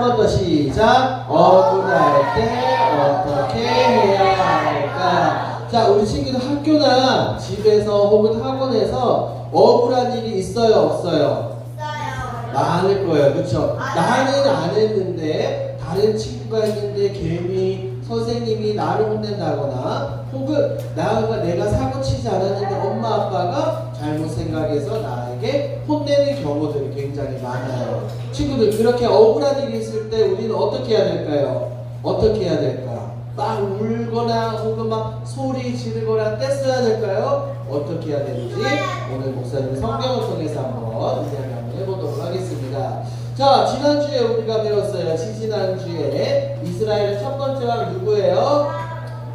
번 더 시작. 억울할 때 어떻게 해야 할까? 자, 우리 친구들 학교나 집에서 혹은 학원에서 억울한 일이 있어요, 없어요? 많을 거예요, 그쵸? 나는 안 했는데 다른 친구가 했는데 괜히 선생님이 나를 혼낸다거나 혹은 내가 사고 치지 않았는데 엄마 아빠가 잘못 생각해서 나에게 혼내는 경우들이 굉장히 많아요. 친구들, 그렇게 억울한 일이 있을 때 우리는 어떻게 해야 될까요? 어떻게 해야 될까? 막 울거나 혹은 막 소리 지르거나 떼써야 될까요? 어떻게 해야 되는지 오늘 목사님 성경을 통해서 한번 이야기 한번 해보도록 하겠습니다. 자, 지난주에 우리가 배웠어요. 지난주에 이스라엘의 첫 번째 왕 누구예요?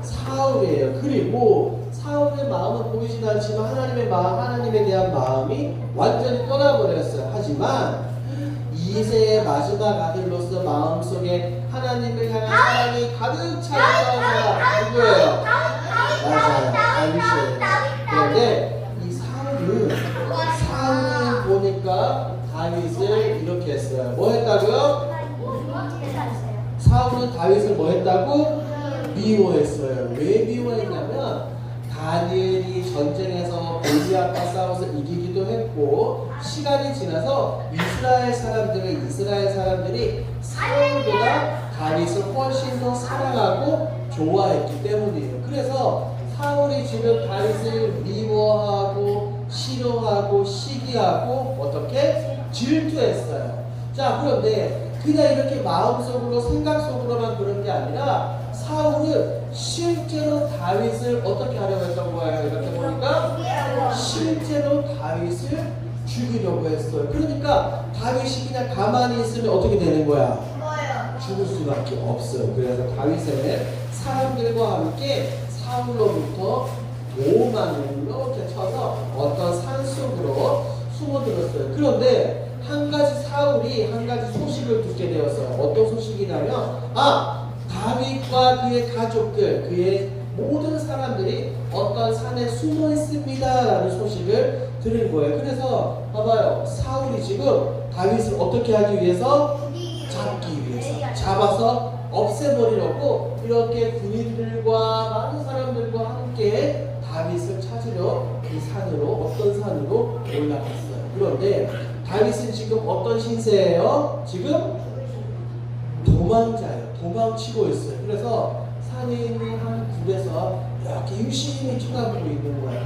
사울이에요. 그리고 사울의 마음은 보이진 않지만 하나님의 마음, 하나님에 대한 마음이 완전히 떠나버렸어요. 하지만 이세의 마지막 아들로서 마음속에 하나님을 향한 사랑이 가득 차있던 사람 누구예요? 맞아요, 다윗이에요. 그런데 이 사울은 보니까 다윗을 이렇게 했어요. 뭐 했다고요? 사울은 다윗을 뭐 했다고? 미워했어요. 왜 미워했냐면 다니엘이 전쟁에서 골리앗과 싸워서 이기기도 했고 시간이 지나서 이스라엘 사람들이 사울보다 다윗을 훨씬 더 사랑하고 좋아했기 때문이에요. 그래서 사울이 지금 다윗을 미워하고 싫어하고 시기하고 어떻게? 질투했어요. 자, 그런데 그냥 이렇게 마음속으로 생각 속으로만 그런 게 아니라 사울은 실제로 다윗을 어떻게 하려고 했던 거예요? 이렇게 보니까 실제로 다윗을 죽이려고 했어요. 그러니까 다윗이 그냥 가만히 있으면 어떻게 되는 거야? 죽을 수밖에 없어요. 그래서 다윗은 사람들과 함께 사울로부터 도망을 이렇게 쳐서 어떤 산속으로 숨어들었어요. 그런데 사울이 한 가지 소식을 듣게 되었어요. 어떤 소식이냐면 다윗과 그의 가족들, 그의 모든 사람들이 어떤 산에 숨어 있습니다 라는 소식을 들은 거예요. 그래서 봐봐요, 사울이 지금 다윗을 어떻게 하기 위해서? 잡기 위해서, 잡아서 없애버리려고 이렇게 군인들과 많은 사람들과 함께 다윗을 찾으려 이 산으로, 어떤 산으로 올라갔어요. 그런데 다윗은 지금 어떤 신세예요? 지금 도망자예요. 도망치고 있어요. 그래서 산인이 한 굴에서 이렇게 유심히 쳐다보고 있는 거예요.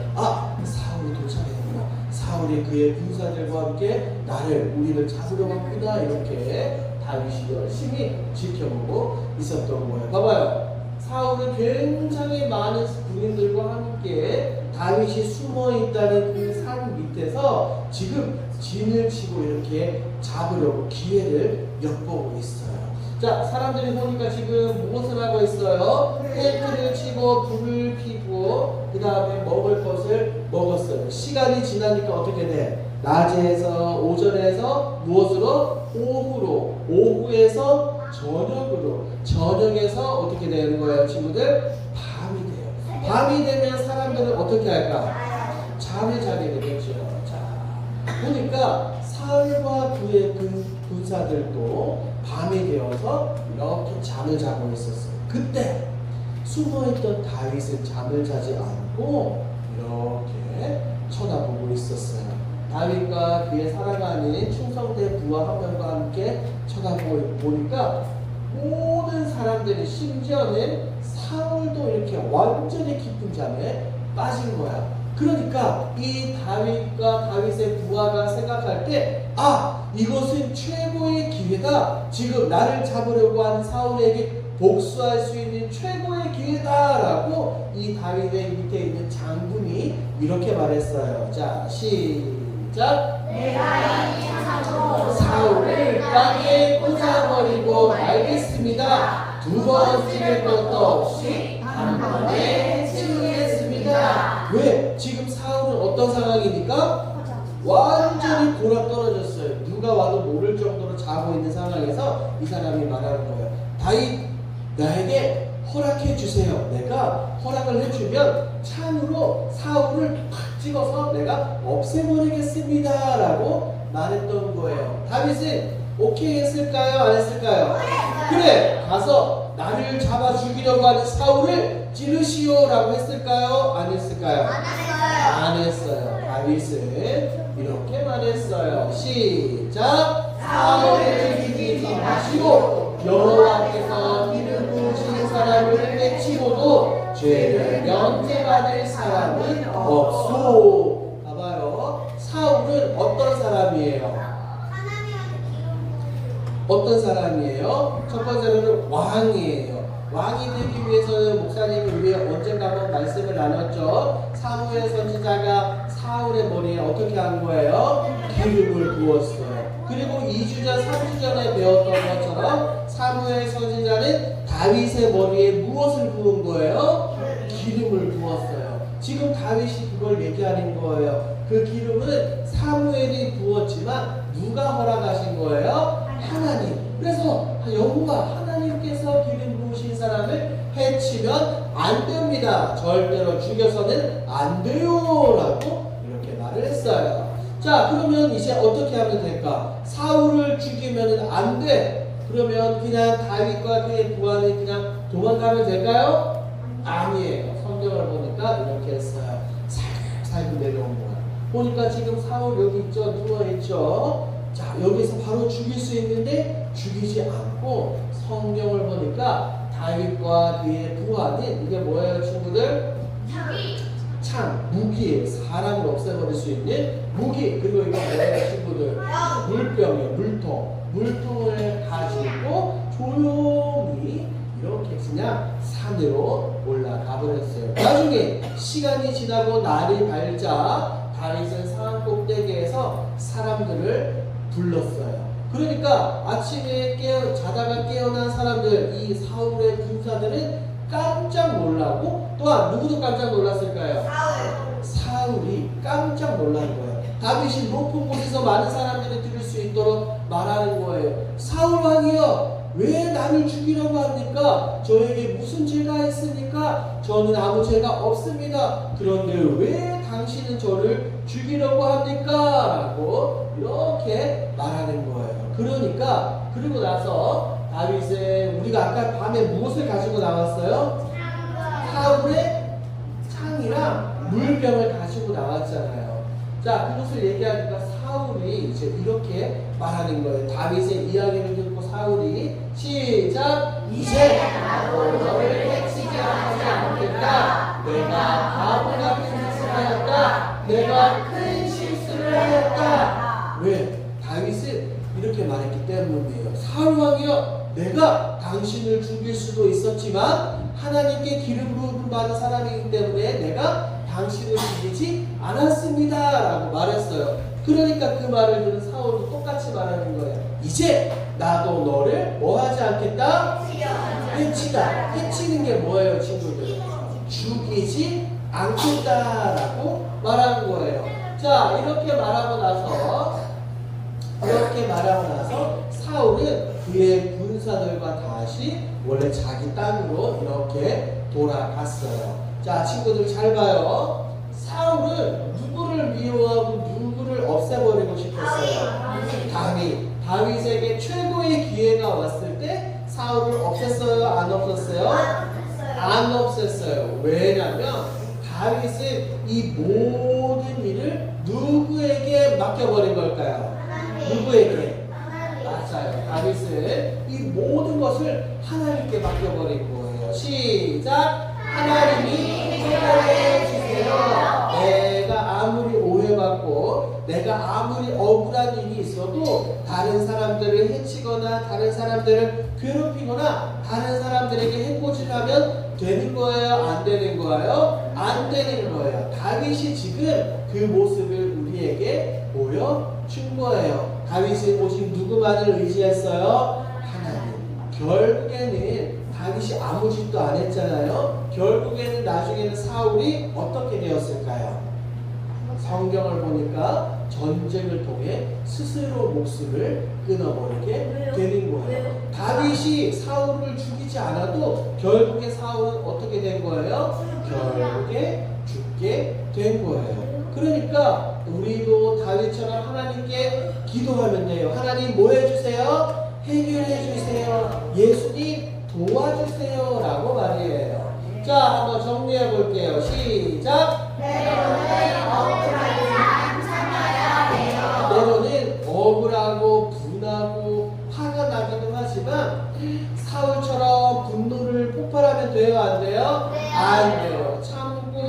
사울이 도착했구나. 사울이 그의 군사들과 함께 우리를 잡으러 갔구나. 이렇게 다윗이 열심히 지켜보고 있었던 거예요. 봐봐요. 사울은 굉장히 많은 군인들과 함께 다윗이 숨어 있다는 그 산 밑에서 지금 진을 치고 이렇게 잡으려고 기회를 엿보고 있어요. 자, 사람들이 보니까 지금 무엇을 하고 있어요? 텐트를 치고 불을 피고 그 다음에 먹을 것을 먹었어요. 시간이 지나니까 어떻게 돼? 낮에서 오전에서 무엇으로? 오후로, 오후에서 저녁으로, 저녁에서 어떻게 되는 거예요, 친구들? 밤이 돼요. 밤이 되면 사람들은 어떻게 할까? 잠을 자게 되겠죠. 자, 보니까 사울과 그의 군사들도 밤이 되어서 이렇게 잠을 자고 있었어요. 그때 숨어있던 다윗은 잠을 자지 않고 이렇게 쳐다보고 있었어요. 다윗과 그의 사랑하는 충성된 부하 한 명과 함께 쳐다보고 보니까 모든 사람들이, 심지어는 사울도 이렇게 완전히 깊은 잠에 빠진 거야. 그러니까 이 다윗과 다윗의 부하가 생각할 때 이것은 최고의 기회다. 지금 나를 잡으려고 하는 사울에게 복수할 수 있는 최고의 기회다라고 이 다윗의 밑에 있는 장군이 이렇게 말했어요. 자, 시작. 내가 이 사울을 땅에 꽂아버리고 말겠습니다. 두 번 찍을 것도 없이 한 번에 치우겠습니다. 왜? 지금 사울은 어떤 상황이니까? 완전히 골아 떨어졌어요. 누가 와도 모를 정도로 자고 있는 상황에서 이 사람이 말하는 거예요. 다윗, 나에게 허락해 주세요. 내가 허락을 해주면 창으로 사울을 팍 찍어서 내가 없애버리겠습니다 라고 말했던 거예요. 다윗은 오케이 했을까요? 안 했을까요? 그래 가서 나를 잡아 죽이려고 하는 사울을 찌르시오라고 했을까요? 안 했을까요? 안 했어요. 다윗은 이렇게 말했어요. 시작. 사울을 죽이지 마시고 여호와께서 기름 부으신 사람을 해치고도 죄를 면제받을 사람은 없소. 봐봐요. 사울은 어떤 사람이에요? 어떤 사람이에요? 첫 번째로는 왕이에요. 왕이 되기 위해서는 목사님이 위에 언젠가 한번 말씀을 나눴죠. 사무엘 선지자가 사울의 머리에 어떻게 한 거예요? 기름을 부었어요. 그리고 2주 전, 3주 전에 배웠던 것처럼 사무엘 선지자는 다윗의 머리에 무엇을 부은 거예요? 기름을 부었어요. 지금 다윗이 그걸 얘기하는 거예요. 그 기름은 사무엘이 부었지만 누가 허락하신 거예요? 하나님. 그래서 여호와 하나님께서 기름 부으신 사람을 해치면 안 됩니다. 절대로 죽여서는 안 돼요 라고 이렇게 말을 했어요. 자, 그러면 이제 어떻게 하면 될까? 사울을 죽이면 안 돼. 그러면 그냥 다윗과 그의 부하는 그냥 도망가면 될까요? 아니에요. 성경을 보니까 이렇게 했어요. 살살 내려온 거야. 보니까 지금 사울 여기 있죠? 누워있죠? 자, 여기서 바로 죽일 수 있는데 죽이지 않고 성경을 보니까 다윗과 그의 부하는 이게 뭐예요, 친구들? 창, 무기, 사람을 없애버릴 수 있는 무기. 그리고 이거 뭐예요, 친구들? 물병이에요, 물통. 물통을 가지고 조용히 이렇게 그냥 산으로 올라가 버렸어요. 나중에 시간이 지나고 날이 밝자 다윗은 산 꼭대기에서 사람들을 불렀어요. 그러니까 아침에 자다가 깨어난 사람들, 이 사울의 군사들은 깜짝 놀라고, 또한 누구도 깜짝 놀랐을까요? 사울이 깜짝 놀란 거예요. 다윗이 높은 곳에서 많은 사람들이 들을 수 있도록 말하는 거예요. 사울 왕이여, 왜 나를 죽이려고 합니까? 저에게 무슨 죄가 있습니까? 저는 아무 죄가 없습니다. 그런데 왜 당신은 저를 죽이려고 합니까? 라고 이렇게 말하는 거예요. 그러니까 그리고 나서 다윗의 우리가 아까 밤에 무엇을 가지고 나왔어요? 사울의 창이랑 물병을 가지고 나왔잖아요. 자, 그것을 얘기하니까 사울이 이제 이렇게 말하는 거예요. 다윗의 이야기를 듣고 사울이 시작. 이제 나도 너를 해치지 하지 않겠다. 내가 바보 같은 짓을 하였다. 내가 큰 실수를 하였다. 왜? 다윗은 이렇게 말했기 때문이에요. 사울 왕이여, 내가 당신을 죽일 수도 있었지만 하나님께 기름 부음 받은 사람이기 때문에 내가 당신을 죽이지 않았습니다 라고 말했어요. 그러니까 그 말을 들은 사울도 똑같이 말하는 거예요. 이제 나도 너를 뭐 하지 않겠다? 해치다. 해치는 게 뭐예요, 친구들? 죽이지 않겠다라고 말하는 거예요. 자, 이렇게 말하고 나서 사울은 그의 군사들과 다시 원래 자기 땅으로 이렇게 돌아갔어요. 자, 친구들 잘 봐요. 사울은 누구를 미워하고 누구를 없애버리고 싶었어요? 다윗에게 최고의 기회가 왔을 때 사울을 없앴어요? 안 없앴어요? 안 없앴어요. 왜냐면 다윗은 이 모든 일을 누구에게 맡겨버린 걸까요? 누구에게? 맞아요. 다윗은 이 모든 것을 하나님께 맡겨버린 거예요. 시작. 하나님이 해결해 주세요. 내가 아무리 오해받고 내가 아무리 억울한 일이 있어도 다른 사람들을 해치거나 다른 사람들을 괴롭히거나 다른 사람들에게 해코지하면 되는 거예요? 안 되는 거예요? 안 되는 거예요. 다윗이 지금 그 모습을 우리에게 보여준 거예요. 다윗이 오직 누구만을 의지했어요? 하나님. 결국에는 다윗이 아무 짓도 안 했잖아요. 결국에는 나중에는 사울이 어떻게 되었을까요? 성경을 보니까 전쟁을 통해 스스로 목숨을 끊어버리게 되는 거예요. 다윗이 사울을 죽이지 않아도 결국에 사울은 어떻게 된 거예요? 결국에 죽게 된 거예요. 그러니까 우리도 다윗처럼 하나님께 기도하면 돼요. 하나님 뭐 해주세요? 해결해 주세요. 예수님 도와주세요 라고 말이에요. 자, 한번 정리해 볼게요. 시작. 때로는 억울하고 분하고 화가 나기도 하지만 사울처럼 분노를 폭발하면 돼요? 안 돼요? 안 돼요. 참고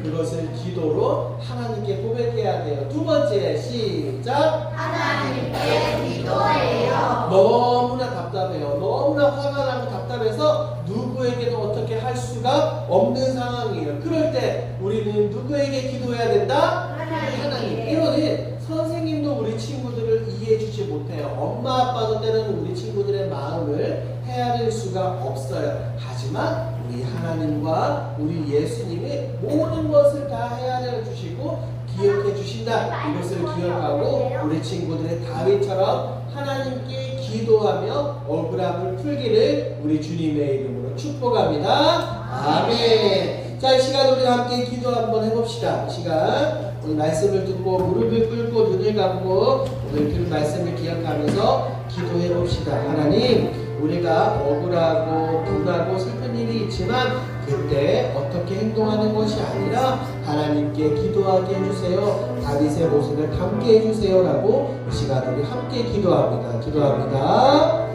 그것을 기도로 하나님께 고백해야 돼요. 두 번째 시작. 하나님께 기도해요. 너무나 답답해요. 너무나 화가 나고 답답해서 누구에게도 어떻게 할 수가 없는 상황이에요. 그럴 때 우리는 누구에게 기도해야 된다? 하나님. 이거는 선생님도 우리 친구들을 이해해주지 못해요. 엄마 아빠도 때로는 우리 친구들의 마음을 헤아릴 수가 없어요. 하지만 우리 하나님과 우리 예수님이 모든 것을 다 헤아려 주시고 기억해 주신다. 이것을 기억하고 우리 친구들의 다윗처럼 하나님께 기도하며 억울함을 풀기를 우리 주님의 이름으로 축복합니다. 아멘. 자, 이 시간 우리 함께 기도 한번 해봅시다. 이 시간 오늘 말씀을 듣고 무릎을 꿇고 눈을 감고 오늘 그 말씀을 기억하면서 기도해 봅시다. 하나님, 우리가 억울하고 분하고 슬픈 일이 있지만 그때 어떻게 행동하는 것이 아니라 하나님께 기도하게 해주세요. 다윗의 모습을 담게 해주세요 라고 이 시간 우리 함께 기도합니다. 기도합니다.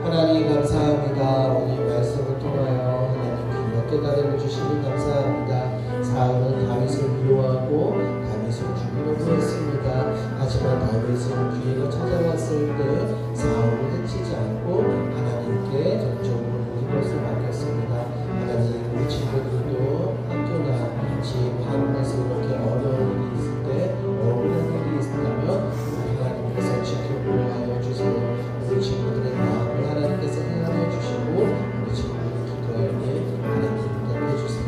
하나님 감사합니다. 오늘 말씀을 통하여 하나님 귀한 깨달음을 주시니 감사합니다. 사울은 다윗을 미워하고 다윗을 죽이려고 했습니다. 하지만 다윗은 기회가 찾아왔을 때 사울을 해치지 않고 하나님께 전적으로 모든 것을 맡겼습니다. 하나님, 우리 친구들도 학교나 집, 학원에서 이렇게 어려운 일이 있을 때 억울한 일이 있다면 우리 하나님께서 지켜보호하여 주세요. 우리 친구들의 마음을 하나님께서 헤아려 주시고 우리 친구들의 기도하기에 하나님 응답해 주세요.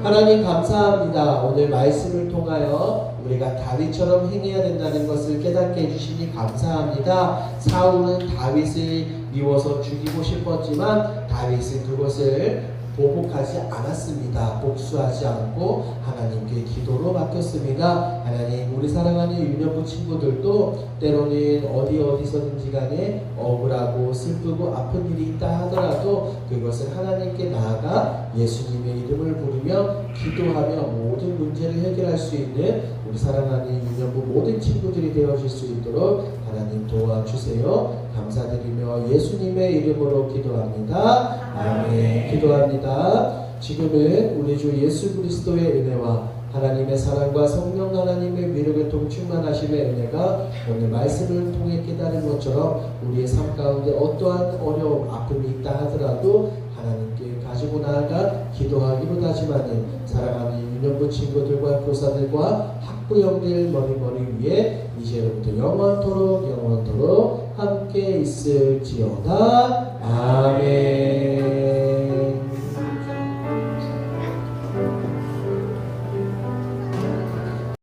하나님 감사합니다. 오늘 말씀을 통하여 우리가 다윗처럼 행해야 된다는 것을 깨닫게 해주시니 감사합니다. 사울은 다윗을 미워서 죽이고 싶었지만 다윗은 그것을 보복하지 않았습니다. 복수하지 않고 하나님께 기도로 맡겼습니다. 하나님, 우리 사랑하는 유년부 친구들도 때로는 어디서든지 간에 억울하고 슬프고 아픈 일이 있다 하더라도 그것을 하나님께 나아가 예수님의 이름을 부르며 기도하며 모든 문제를 해결할 수 있는 우리 사랑하는 유년부 모든 친구들이 되어질 수 있도록 하나님 도와주세요. 감사드리며 예수님의 이름으로 기도합니다. 아멘. 기도합니다. 지금은 우리 주 예수 그리스도의 은혜와 하나님의 사랑과 성령 하나님의 위력을 통 충만하심의 은혜가 오늘 말씀을 통해 깨달은 것처럼 우리의 삶 가운데 어떠한 어려움, 아픔이 있다 하더라도 하나님께 가지고 나아가 기도하기로 다짐하는 사랑하는 유년부 친구들과 교사들과 학부형들 머리 위에 이제부터 영원토록 함께 있을지어다. 아멘.